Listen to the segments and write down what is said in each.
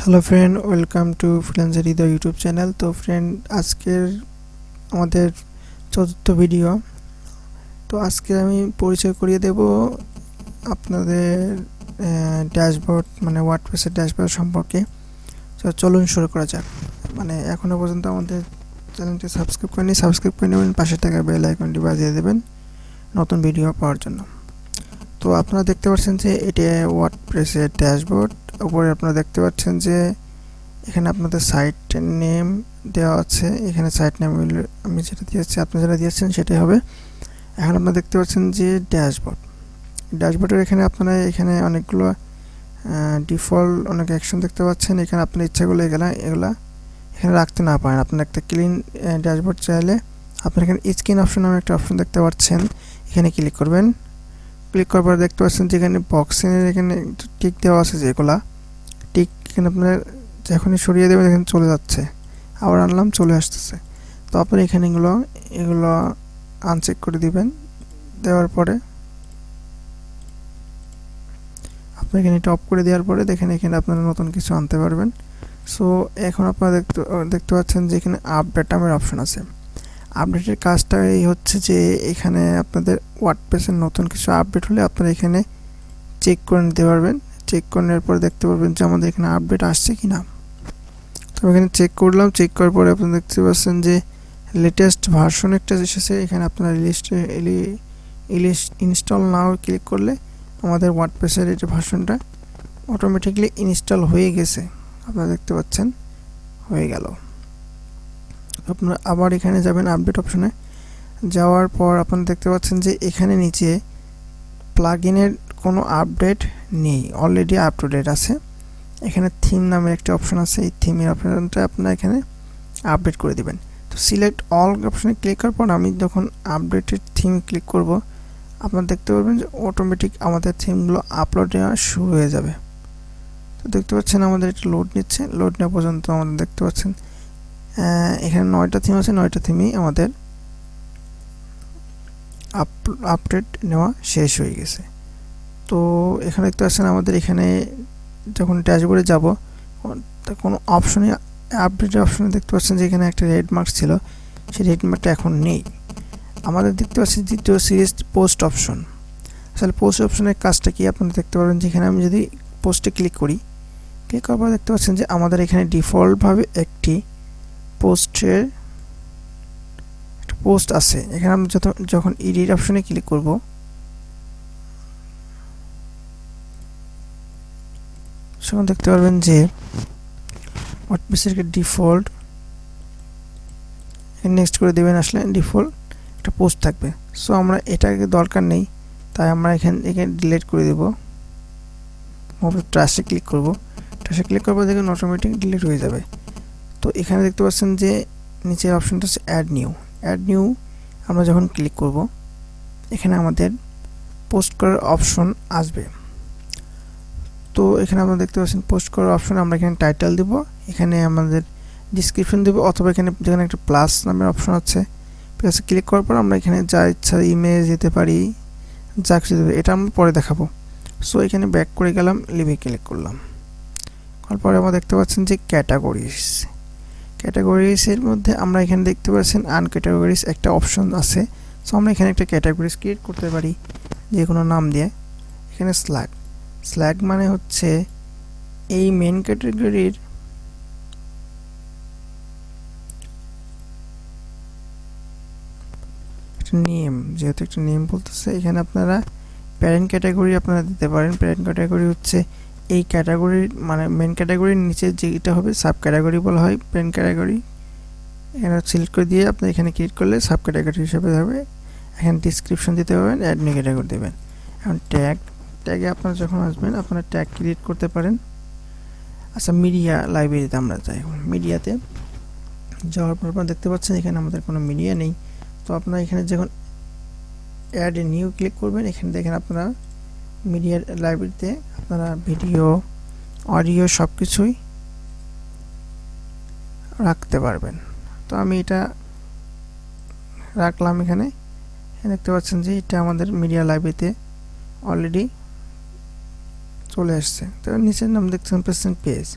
Hello friend, welcome to freelancer the YouTube channel. তো friend, আজকের আমাদের চতুর্থ ভিডিও। তো আজকে আমি পরিচয় করিয়ে দেব আপনাদের ড্যাশবোর্ড, মানে ওয়ার্ডপ্রেসের ড্যাশবোর্ড সম্পর্কে। তো চলুন শুরু করা যাক। মানে এখনও পর্যন্ত আমাদের চ্যানেলটি সাবস্ক্রাইব করেনি, সাবস্ক্রাইব করে নেবেন, পাশে থাকা বেল আইকনটি বাজিয়ে দেবেন নতুন ভিডিও পাওয়ার জন্য। তো আপনারা দেখতে পাচ্ছেন যে এটি ওয়ার্ডপ্রেসের ড্যাশবোর্ড। উপরে আপনারা দেখতে পাচ্ছেন যে এখানে আপনাদের সাইট নেম দেওয়া আছে। এখানে সাইট নেম আমি যেটা দিয়েছি, আপনি যেটা দিয়েছেন সেটাই হবে। এখন আপনারা দেখতে পাচ্ছেন যে ড্যাশবোর্ডের এখানে আপনারা এখানে অনেকগুলো ডিফল্ট অনেক অ্যাকশন দেখতে পাচ্ছেন। এখানে আপনার ইচ্ছা করলে এগুলা এখানে রাখতে না পারেন। আপনার একটা ক্লিন ড্যাশবোর্ড চাইলে আপনার এখানে স্ক্রিন অপশন নামে একটা অপশন দেখতে পাচ্ছেন, এখানে ক্লিক করবেন। ক্লিক করার পর দেখতে পাচ্ছেন যে এখানে বক্সের এখানে টিক দেওয়া আছে, যেগুলা টিক এখানে আপনার যখনই সরিয়ে দেবেন এখানে চলে যাচ্ছে, আবার আনলাম চলে আসতেছে। তো আপনি এখানে এগুলো আনচেক করে দিবেন। দেওয়ার পরে আপনি এখানে এটা অফ করে দেওয়ার পরে দেখেন এখানে আপনারা নতুন কিছু আনতে পারবেন। সো এখন আপনারা দেখতে পাচ্ছেন যে এখানে আপডেট নামের অপশন আছে। আপডেটের কাজটা এই হচ্ছে যে এখানে আপনাদের ওয়ার্ডপ্রেসের নতুন কিছু আপডেট হলে আপনারা এখানে চেক করে নিতে পারবেন। চেক করে নেওয়ার পরে দেখতে পারবেন যে আমাদের এখানে আপডেট আসছে কি না। তো এখানে চেক করলাম, চেক করার পরে আপনারা দেখতে পাচ্ছেন যে লেটেস্ট ভার্সন একটা এসেছে। এখানে আপনারা ইনস্টল নাও ক্লিক করলে আমাদের ওয়ার্ডপ্রেসের এই ভার্সনটা অটোমেটিকলি ইনস্টল হয়ে গেছে। আপনারা দেখতে পাচ্ছেন হয়ে গেল। আপনারা আবার এখানে যাবেন আপডেট অপশনে। যাওয়ার পর আপনারা দেখতে পাচ্ছেন যে এখানে নিচে প্লাগইনের কোনো আপডেট নেই, অলরেডি আপ টু ডেট আছে। এখানে থিম নামের একটা অপশন আছে, এই থিমের অপশনটা আপনারা এখানে আপডেট করে দিবেন। তো সিলেক্ট অল অপশনে ক্লিক করার পর আমি যখন আপডেটেড থিম ক্লিক করব, আপনারা দেখতে পারবেন যে অটোমেটিক আমাদের থিমগুলো আপলোড নেওয়া শুরু হয়ে যাবে। তো দেখতে পাচ্ছেন আমাদের এটা লোড নিচ্ছে, লোড নেওয়া পর্যন্ত আমাদের দেখতে পাচ্ছেন এখানে 9টা থিম আছে, 9টা থিমই আমাদের আপডেট নেওয়া শেষ হয়ে গেছে। তো এখানে দেখতে পাচ্ছেন আমাদের এখানে যখন ড্যাশবোর্ডে যাব কোনো অপশনে আপডেটের অপশনে দেখতে পাচ্ছেন যে এখানে একটা রেড মার্ক ছিল, সেই রেড মার্কটা এখন নেই। আমাদের দেখতে পাচ্ছি দ্বিতীয় সিরিজ পোস্ট অপশন। আসলে পোস্ট অপশনের কাজটা কি আপনারা দেখতে পারবেন, যেখানে আমি যদি পোস্টে ক্লিক করি, ক্লিক করার পর দেখতে পাচ্ছেন যে আমাদের এখানে ডিফল্টভাবে একটি পোস্ট আছে। এখানে আমরা যখন এডিট অপশনে ক্লিক করব, সেখানে দেখতে পারবেন যে ওয়ার্ডপ্রেসের ডিফল্ট নেক্সট করে দেবেন, আসলে ডিফল্ট একটা পোস্ট থাকবে। সো আমরা এটাকে দরকার নেই, তাই আমরা এখানে ডিলিট করে দেব। ট্রাশে ক্লিক করব, ট্রাশে ক্লিক করার পর দেখুন অটোমেটিক ডিলিট হয়ে যাবে। তো এখানে দেখতে পাচ্ছেন যে নিচের অপশনটা হচ্ছে অ্যাড নিউ। আমরা যখন ক্লিক করব এখানে আমাদের পোস্ট করার অপশন আসবে। তো এখানে আপনারা দেখতে পাচ্ছেন পোস্ট করার অপশন, আমরা এখানে টাইটেল দেব, এখানে আমাদের ডিসক্রিপশন দেব, অথবা এখানে যেখানে একটা প্লাস নামের অপশন আছে, প্লাসে ক্লিক করার পর আমরা এখানে যা ইচ্ছা ইমেজ দিতে পারি, যা কিছু দেবে, এটা আমরা পরে দেখাবো। সো এখানে ব্যাক করে গেলাম, লিভে ক্লিক করলাম। তারপরে আমরা দেখতে পাচ্ছেন যে ক্যাটাগরিজের মধ্যে আমরা এখানে দেখতে পাচ্ছেন আনক্যাটাগরিজ একটা অপশন আছে। সো আমরা এখানে একটা ক্যাটাগরিজ ক্রিয়েট করতে পারি যে কোনো নাম দিয়ে। এখানে স্ল্যাগ মানে হচ্ছে এই মেন ক্যাটাগরির একটা নেম, যেহেতু একটা নেম বলতেছে, এখানে আপনারা প্যারেন্ট ক্যাটাগরি আপনারা দিতে পারেন। প্যারেন্ট ক্যাটাগরি হচ্ছে এই ক্যাটাগরির, মানে মেন ক্যাটাগরির নিচে যেটা হবে সাব ক্যাটাগরি বলা হয় প্যারেন্ট ক্যাটাগরি। এখানে সিলেক্ট করে দিয়ে আপনি এখানে ক্লিক করলে সাব ক্যাটাগরি হিসেবে হবে। এখানে ডিসক্রিপশন দিতে পারবেন, অ্যাড নিউ ক্যাটাগরি দেবেন। এখন ট্যাগে আপনারা যখন আসবেন আপনারা ট্যাগ ক্রিয়েট করতে পারেন। আচ্ছা, মিডিয়া লাইব্রেরিতে আমরা যাই। মিডিয়াতে যাওয়ার পর আপনারা দেখতে পাচ্ছেন এখানে আমাদের কোনো মিডিয়া নেই। তো আপনারা এখানে যখন অ্যাড নিউ ক্লিক করবেন, এখানে দেখেন আপনারা মিডিয়ার লাইব্রেরিতে আপনারা ভিডিও, অডিও সব কিছুই রাখতে পারবেন। তো আমি এটা রাখলাম। এখানে দেখতে পাচ্ছেন যে এটা আমাদের মিডিয়া লাইব্রেরিতে অলরেডি চলে আসছে। তো নিচের নাম দেখছেন পেজ।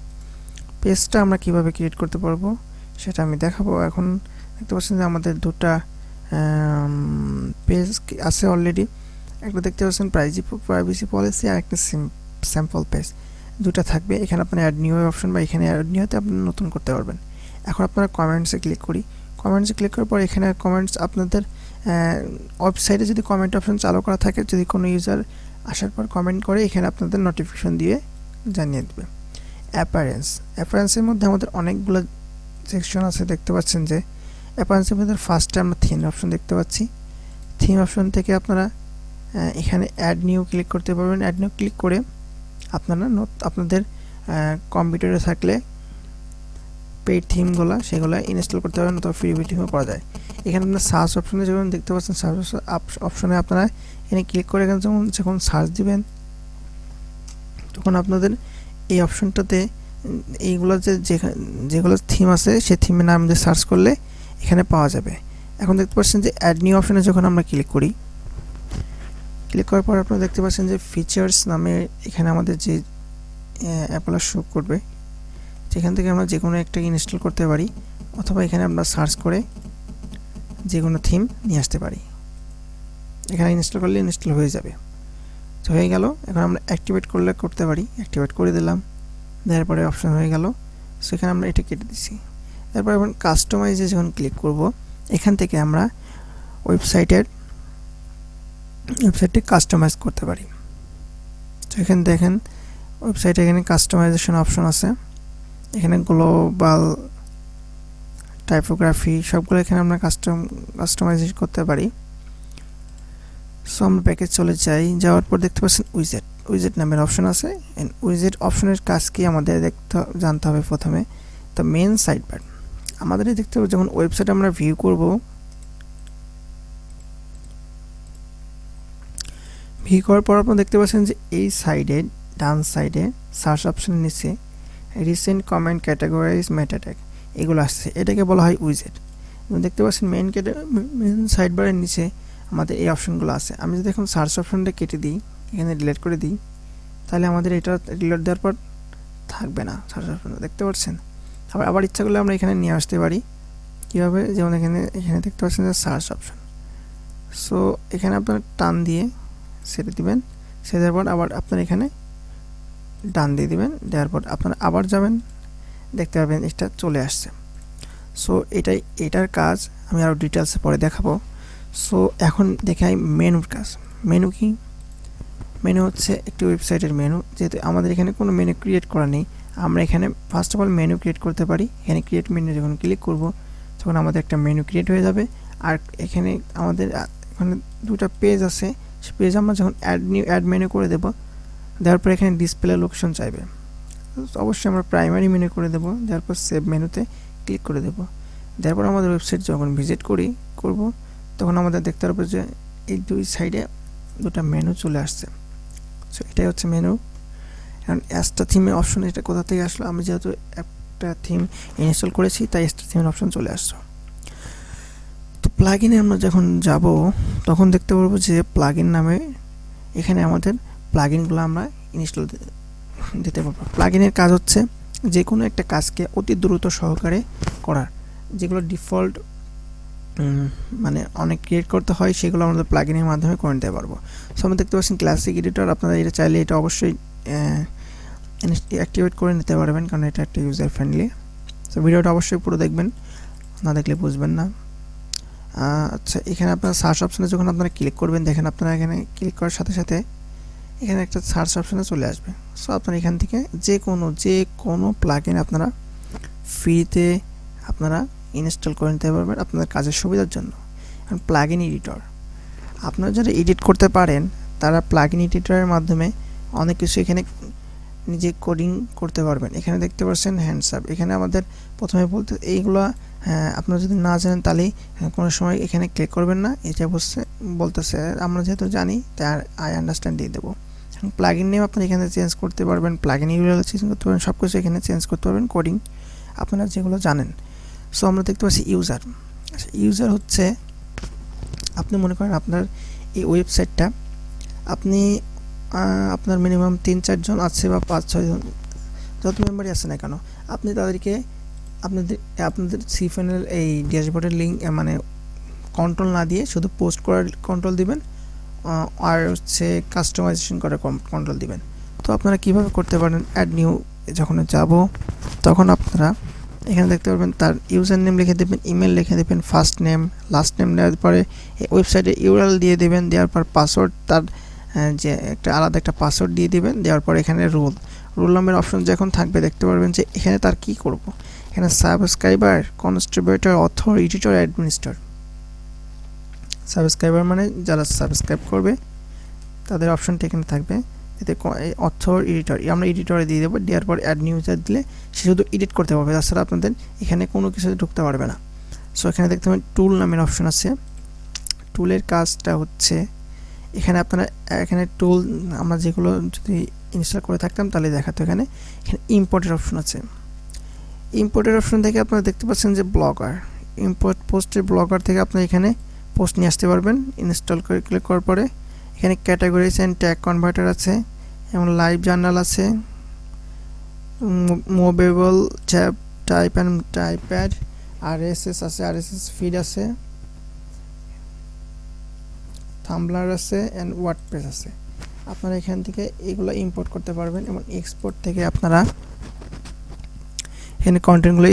পেজটা আমরা কিভাবে ক্রিয়েট করতে পারবো সেটা আমি দেখাবো। এখন দেখতে পাচ্ছেন যে আমাদের দুটা পেজ আছে অলরেডি। একটা দেখতে পাচ্ছেন প্রাইভেসি পলিসি আর একটা স্যাম্পল পেজ, দুটা থাকবে। এখানে আপনার অ্যাড নিউ অপশন বা এখানে অ্যাড নিউতে আপনি নতুন করতে পারবেন। এখন আপনারা কমেন্টসে ক্লিক করি। কমেন্টসে ক্লিক করার পর এখানে কমেন্টস আপনাদের ওয়েবসাইটে যদি কমেন্ট অপশন চালু করা থাকে, যদি কোনো ইউজার আসার পর কমেন্ট করে, এখানে আপনাদের নোটিফিকেশন দিয়ে জানিয়ে দেবে। অ্যাপারেন্সের মধ্যে আমাদের অনেকগুলো সেকশন আছে। দেখতে পাচ্ছেন যে অ্যাপারেন্সের মধ্যে ফার্স্টে আমরা থিম অপশন দেখতে পাচ্ছি। থিম অপশন থেকে আপনারা এখানে অ্যাড নিউ ক্লিক করতে পারবেন। অ্যাড নিউ ক্লিক করে আপনারা আপনাদের কম্পিউটারে থাকলে পেইড থিমগুলো সেগুলো ইনস্টল করতে পারবেন, অথবা ফ্রি থিমও করা যায়। এখানে আপনার সার্চ অপশনে যখন দেখতে পাচ্ছেন, সার্চ অপশনে আপনারা এখানে ক্লিক করে এখানে যখন সার্চ দিবেন, তখন আপনাদের এই অপশনটাতে এইগুলো যেগুলো থিম আছে সেই থিমের নাম দিয়ে সার্চ করলে এখানে পাওয়া যাবে। এখন দেখতে পাচ্ছেন যে অ্যাড নিউ অপশনে যখন আমরা ক্লিক করি, ক্লিক করার পর আপনারা দেখতে পাচ্ছেন যে ফিচার্স নামে এখানে আমাদের যে অ্যাপগুলো শো করবে, যেখান থেকে আমরা যে কোনো একটা ইনস্টল করতে পারি, অথবা এখানে আমরা সার্চ করে যে কোনো থিম নিয়ে আসতে পারি। এখানে ইনস্টল করলে ইনস্টল হয়ে যাবে। তো হয়ে গেল। এখন আমরা অ্যাক্টিভেট করতে পারি। অ্যাক্টিভেট করে দিলাম, দেওয়ার পরে অপশন হয়ে গেল। সেখানে আমরা এটা কেটে দিচ্ছি। তারপর এখন কাস্টমাইজে যখন ক্লিক করব, এখান থেকে আমরা ওয়েবসাইটটি কাস্টমাইজ করতে পারি। তো এখানে দেখেন ওয়েবসাইটে এখানে কাস্টমাইজেশন অপশন আছে। এখানে গ্লোবাল টাইপোগ্রাফি সবগুলো এখানে আমরা কাস্টমাইজ করতে পারি। সো আমরা প্যাকেজ চলে যাই। যাওয়ার পর দেখতে পাচ্ছেন উইজেট নামের অপশন আছে। উইজেট অপশনের কাজ কি আমাদের জানতে হবে প্রথমে। তো মেন সাইড বার আমাদের দেখতে হবে, যখন ওয়েবসাইট আমরা ভিউ করব, ভিউ করার পর আপনারা দেখতে পাচ্ছেন যে এই সাইডে ডান সাইডে সার্চ অপশনের নিচে রিসেন্ট কমেন্ট, ক্যাটাগরাইজ, মেটা ট্যাগ এগুলো আসছে। এটাকে বলা হয় উইজেট। দেখতে পাচ্ছেন মেন সাইড বারের নিচে আমাদের এই অপশনগুলো আছে। আমি যদি এখন সার্চ অপশনটা কেটে দিই, এখানে ডিলিট করে দিই, তাহলে আমাদের এটা ডিলিট দেওয়ার পর থাকবে না সার্চ অপশন। দেখতে পাচ্ছেন। আবার ইচ্ছা করলে আমরা এখানে নিয়ে আসতে পারি। কীভাবে? যেমন এখানে দেখতে পাচ্ছেন যে সার্চ অপশন। সো এখানে আপনারা টান দিয়ে ছেড়ে দিবেন। ছেড়ে দেওয়ার পর আবার আপনার এখানে ডান দিয়ে দিবেন। দেওয়ার পর আপনারা আবার যাবেন, দেখতে পাবেন এটা চলে আসছে। সো এটার কাজ আমি আরও ডিটেলসে পরে দেখাবো। সো এখন দেখাই মেনুর কাজ। মেনু কি? মেনু হচ্ছে একটি ওয়েবসাইটের মেনু। যেহেতু আমাদের এখানে কোনো মেনু ক্রিয়েট করা নেই, আমরা এখানে first of all menu create করতে পারি। এখানে ক্রিয়েট মেনু যখন ক্লিক করব, তখন আমাদের একটা মেনু ক্রিয়েট হয়ে যাবে। আর এখানে আমাদের এখানে দুটা পেজ আছে। সেই পেজ আমরা যখন অ্যাড মেনু করে দেবো, দেওয়ার পর এখানে ডিসপ্লে লোকেশন চাইবে। অবশ্যই আমরা প্রাইমারি মেনু করে দেবো। দেওয়ার পর সেভ মেনুতে ক্লিক করে দেবো। দেওয়ার পর আমাদের ওয়েবসাইট যখন ভিজিট করব, তখন আমাদের দেখতে পারবো যে এই দুই সাইডে দুটা মেনু চলে আসছে। সো এটাই হচ্ছে মেনু। এখন এক্সট্রা থিমের অপশন এটা কোথা থেকে আসলো? আমি যেহেতু একটা থিম ইনস্টল করেছি, তাই এক্সট্রা থিমের অপশন চলে আসছে। তো প্লাগইনে আমরা যখন যাব, তখন দেখতে পারবো যে প্লাগইন নামে এখানে আমাদের প্লাগইনগুলো আমরা ইনস্টল দিতে পারবো। প্লাগইনের কাজ হচ্ছে যে কোনো একটা কাজকে অতি দ্রুত সহকারে করার। যেগুলো ডিফল্ট মানে অনেক ক্রিয়েট করতে হয়, সেগুলো আমাদের প্লাগইনের মাধ্যমে করে নিতে পারবো। সো আমরা দেখতে পাচ্ছেন ক্লাসিক এডিটর। আপনারা এটা চাইলে এটা অবশ্যই অ্যাক্টিভেট করে নিতে পারবেন, কারণ এটা একটা ইউজার ফ্রেন্ডলি। সো ভিডিওটা অবশ্যই পুরো দেখবেন, না দেখলে বুঝবেন না। আচ্ছা, এখানে আপনার সার্চ অপশনে যখন আপনারা ক্লিক করবেন, দেখেন আপনারা এখানে ক্লিক করার সাথে সাথে এখানে একটা সার্চ অপশনে চলে আসবে। সো আপনারা এখান থেকে যে কোনো প্লাগইন আপনারা ফ্রিতে আপনারা ইনস্টল করে নিতে পারবেন আপনাদের কাজের সুবিধার জন্য। এখন প্লাগইন এডিটর, আপনারা যারা এডিট করতে পারেন, তারা প্লাগইন এডিটরের মাধ্যমে অনেক কিছু এখানে নিজে কোডিং করতে পারবেন। এখানে দেখতে পাচ্ছেন হ্যান্ডস আপ। এখানে আমাদের প্রথমে এইগুলো আপনারা যদি না জানেন, তাহলে কোনো সময় এখানে ক্লিক করবেন না। এটা বলতেছে আমরা যেহেতু জানি, তাই আই আন্ডারস্ট্যান্ড দিয়ে দেবো। প্লাগইন নেম আপনারা এখানে চেঞ্জ করতে পারবেন, প্লাগইন ইউআরএল চেঞ্জ করতে পারবেন, সব কিছু এখানে চেঞ্জ করতে পারবেন, কোডিং আপনারা যেগুলো জানেন। সো আমরা দেখতে পাচ্ছি ইউজার। আচ্ছা, ইউজার হচ্ছে আপনি মনে করেন আপনার এই ওয়েবসাইটটা আপনার মিনিমাম 3-4 জন আছে বা 5-6 জন। যত মেম্বারই আছে না কেন, আপনি তাদেরকে আপনাদের সিফএনএল এই ড্যাশবোর্ডের লিঙ্ক মানে কন্ট্রোল না দিয়ে শুধু পোস্ট করার কন্ট্রোল দিবেন, আর হচ্ছে কাস্টমাইজেশন করার কন্ট্রোল দিবেন। তো আপনারা কিভাবে করতে পারেন, অ্যাড নিউ যখন যাব তখন আপনারা এখানে দেখতে পারবেন তার ইউজার নেম লিখে দেবেন, ইমেল লিখে দেবেন, ফার্স্ট নেম লাস্ট নেম, দেওয়ার পরে ওয়েবসাইটে ইউআরএল দিয়ে দেবেন, দেওয়ার পর পাসওয়ার্ড তার যে একটা আলাদা একটা পাসওয়ার্ড দিয়ে দিবেন, দেওয়ার পর এখানে রোল নাম্বার অপশন যখন থাকবে দেখতে পারবেন যে এখানে তার কি করব, এখানে subscriber, contributor, author, editor, administrator. Subscriber মানে যারা সাবস্ক্রাইব করবে তাদের অপশনটা এখানে থাকবে, এতে অথর, এডিটর আমরা এডিটরে দিয়ে দেবো, দেওয়ার পর অ্যাড নিউ ইউজার দিলে সে শুধু এডিট করতে পারবে, তাছাড়া আপনাদের এখানে কোনো কিছু ঢুকতে পারবে না। সো এখানে দেখতে পাবেন টুল নামের অপশন আছে। টুলের কাজটা হচ্ছে আপনারা এখানে টুল আমরা যেগুলো যদি ইনস্টল করে থাকতাম তাহলে দেখাতো, এখানে ইম্পোর্টের অপশন আছে। ইম্পোর্টের অপশন থেকে আপনারা দেখতে পাচ্ছেন যে ব্লগার, ইম্পোর্ট পোস্টের ব্লগার থেকে আপনারা এখানে পোস্ট নিয়ে আসতে পারবেন। ইনস্টল করে ক্লিক করার পরে এখানে ক্যাটাগরিজ অ্যান্ড ট্যাগ কনভার্টার আছে, এবং লাইভ জার্নাল আছে, মুভেবল টাইপ্যাড, আরএসএস আছে, আরএসএস ফিড আছে, থাম্বলার আছে, অ্যান্ড ওয়ার্ডপ্রেস আছে। আপনারা এখান থেকে এগুলো ইম্পোর্ট করতে পারবেন, এবং এক্সপোর্ট থেকে আপনারা এখানে কন্টেন্টগুলো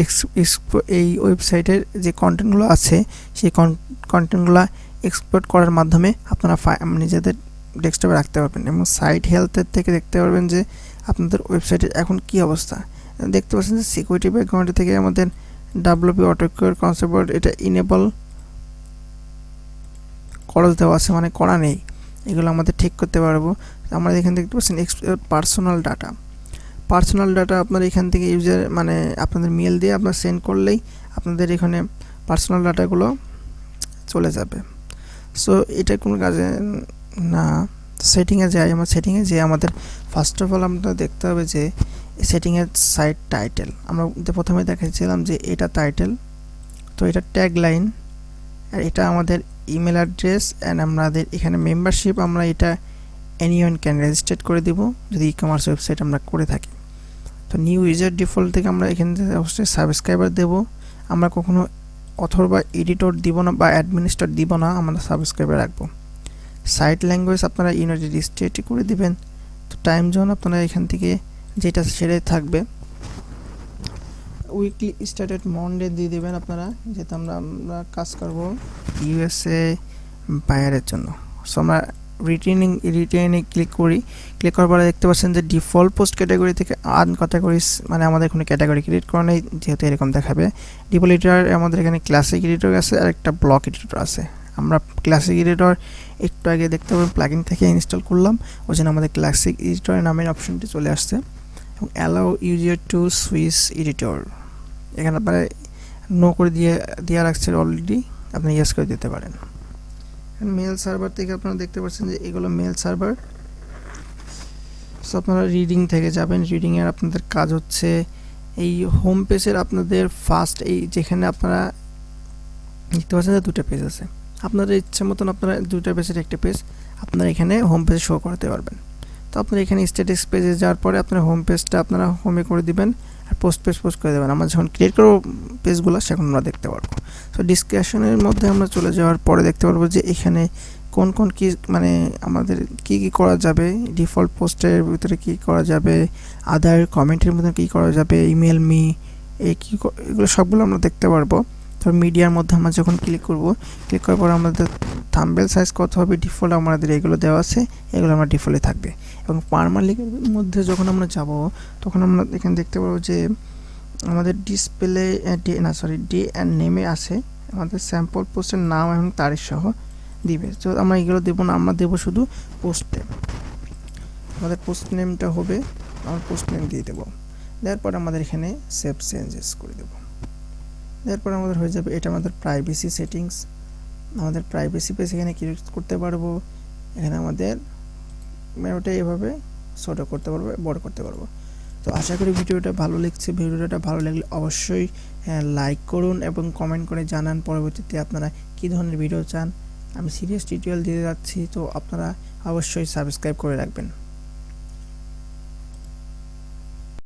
এই ওয়েবসাইটের যে কন্টেন্টগুলো আছে সেই কন্টেন্টগুলো এক্সপোর্ট করার মাধ্যমে আপনারা নিজেদের ডেস্কটপে রাখতে পারবেন। এবং সাইট হেলথের থেকে দেখতে পারবেন যে আপনাদের ওয়েবসাইটের এখন কি অবস্থা। দেখতে পাচ্ছেন যে সিকিউরিটি ব্যাকগ্রাউন্ড থেকে আমাদের ডাব্লিউপি অটোকিউর কনসেপ্ট এটা ইনেবল খরচ দেওয়া আছে, মানে করা নেই, এগুলো আমাদের ঠিক করতে পারবো। আমরা এখানে দেখতে পাচ্ছেন পার্সোনাল ডাটা আপনার এখান থেকে ইউজার মানে আপনাদের মেল দিয়ে আপনার সেন্ড করলেই আপনাদের এখানে পার্সোনাল ডাটাগুলো চলে যাবে। সো এটা কোনো কাজে না। সেটিংয়ে যাই, আমার সেটিংয়ে যে আমাদের ফার্স্ট অফ অল আমরা দেখতে হবে যে সেটিংয়ের সাইট টাইটেল, আমরা প্রথমে দেখাচ্ছিলাম যে এটা টাইটেল, তো এটা ট্যাগ লাইন, আর এটা আমাদের ইমেল অ্যাড্রেস, অ্যান্ড আমাদের এখানে মেম্বারশিপ আমরা এটা এনিওয়ান ক্যান রেজিস্ট্রেট করে দিব যদি ই কমার্স ওয়েবসাইট আমরা করে থাকি। তো নিউ ইউজার ডিফল্ট থেকে আমরা এখানে অবশ্যই সাবস্ক্রাইবার দেব, আমরা কখনো অথর বা এডিটর দিব না বা অ্যাডমিনিস্ট্রেটর দিব না, আমরা সাবস্ক্রাইবার রাখবো। সাইট ল্যাঙ্গুয়েজ আপনারা ইউনাইটেড স্টেটে করে দিবেন। তো টাইম জোন আপনারা এখান থেকে যেটা সেটাই থাকবে। উইকলি স্টার্টেড মন্ডে দিয়ে দেবেন আপনারা, যেহেতু আমরা কাজ করব ইউএসএ বায়ারের জন্য। সো আমরা রিটেনে ক্লিক করার পরে দেখতে পাচ্ছেন যে ডিফল্ট পোস্ট ক্যাটাগরি থেকে ক্যাটাগরিজ মানে আমাদের কোনো ক্যাটাগরি ক্রিয়েট করা নেই, যেহেতু এরকম দেখাবে। ডিফল্ট এডিটর আমাদের এখানে ক্লাসিক এডিটর আছে আর একটা ব্লক এডিটর আছে। আমরা ক্লাসিক এডিটর একটু আগে দেখতে পাবেন প্লাগইন থেকে ইনস্টল করলাম, ওই জন্য আমাদের ক্লাসিক এডিটরের নামের অপশনটি চলে আসছে। এবং allow user to switch editor, এখানে আপনারা নো করে দিয়ে রাখছে অলরেডি, আপনি ইয়েস করে দিতে পারেন। মেল সার্ভার থেকে আপনারা দেখতে পাচ্ছেন যে এগুলো মেল সার্ভার। সো আপনারা রিডিং থেকে যাবেন, রিডিংয়ের আপনাদের কাজ হচ্ছে এই হোম পেজের আপনাদের ফার্স্ট এই যেখানে আপনারা দেখতে পাচ্ছেন যে দুটো পেজ আছে, আপনাদের ইচ্ছা মতন আপনারা দুটো পেজের একটা পেজ আপনারা এখানে হোম পেজে শো করতে পারবেন। তো আপনারা এখানে স্ট্যাটিক্স পেজে যাওয়ার পরে আপনার হোম পেজটা আপনারা হোমে করে দিবেন, আর পোস্ট করে দেবেন। আমরা যখন ক্রিয়েট করবো পেজগুলো সেখন আমরা দেখতে পারবো। সো ডিসকাশনের মধ্যে আমরা চলে যাওয়ার পরে দেখতে পারবো যে এখানে কোন কি মানে আমাদের কি করা যাবে, ডিফল্ট পোস্টের ভিতরে কি করা যাবে, আদার কমেন্টের মধ্যে কি করা যাবে, ইমেল মি এগুলো সবগুলো আমরা দেখতে পারবো। তো মিডিয়ার মধ্যে আমরা যখন ক্লিক করার পর আমাদের থাম্বনেল সাইজ কত হবে ডিফল্ট আমাদের এগুলো দেওয়া আছে, এগুলো আমরা ডিফল্টে থাকবে। এবং পারমালিংকের মধ্যে যখন আমরা যাব তখন আমরা এখানে দেখতে পাবো যে আমাদের ডিসপ্লে ডে অ্যান্ড নেমে আছে আমাদের স্যাম্পল পোস্টের নাম এবং তারিখ সহ দিবে। তো আমরা এগুলো দেবো না, আমরা দেবো শুধু পোস্ট নেম। আমাদের পোস্ট নেমটা হবে, আমরা পোস্ট নেম দিয়ে দেবো। দেওয়ার পর আমাদের এখানে সেভ চেঞ্জেস করে দেবো। এরপর আমাদের হয়ে যাবে এটা আমাদের প্রাইভেসি সেটিংস। আমাদের প্রাইভেসি পেজ এখানে ক্রিয়েট করতে পারবো, এখানে আমাদের মেনুটা এভাবে ছোট করতে পারবো, বড় করতে পারবো। তো আশা করি ভিডিওটা ভালো লাগছে। ভিডিওটা ভালো লাগলে অবশ্যই লাইক করুন এবং কমেন্ট করে জানান পরবর্তীতে আপনারা কী ধরনের ভিডিও চান। আমি সিরিয়াস টিউটোরিয়াল দিতে যাচ্ছি, তো আপনারা অবশ্যই সাবস্ক্রাইব করে রাখবেন।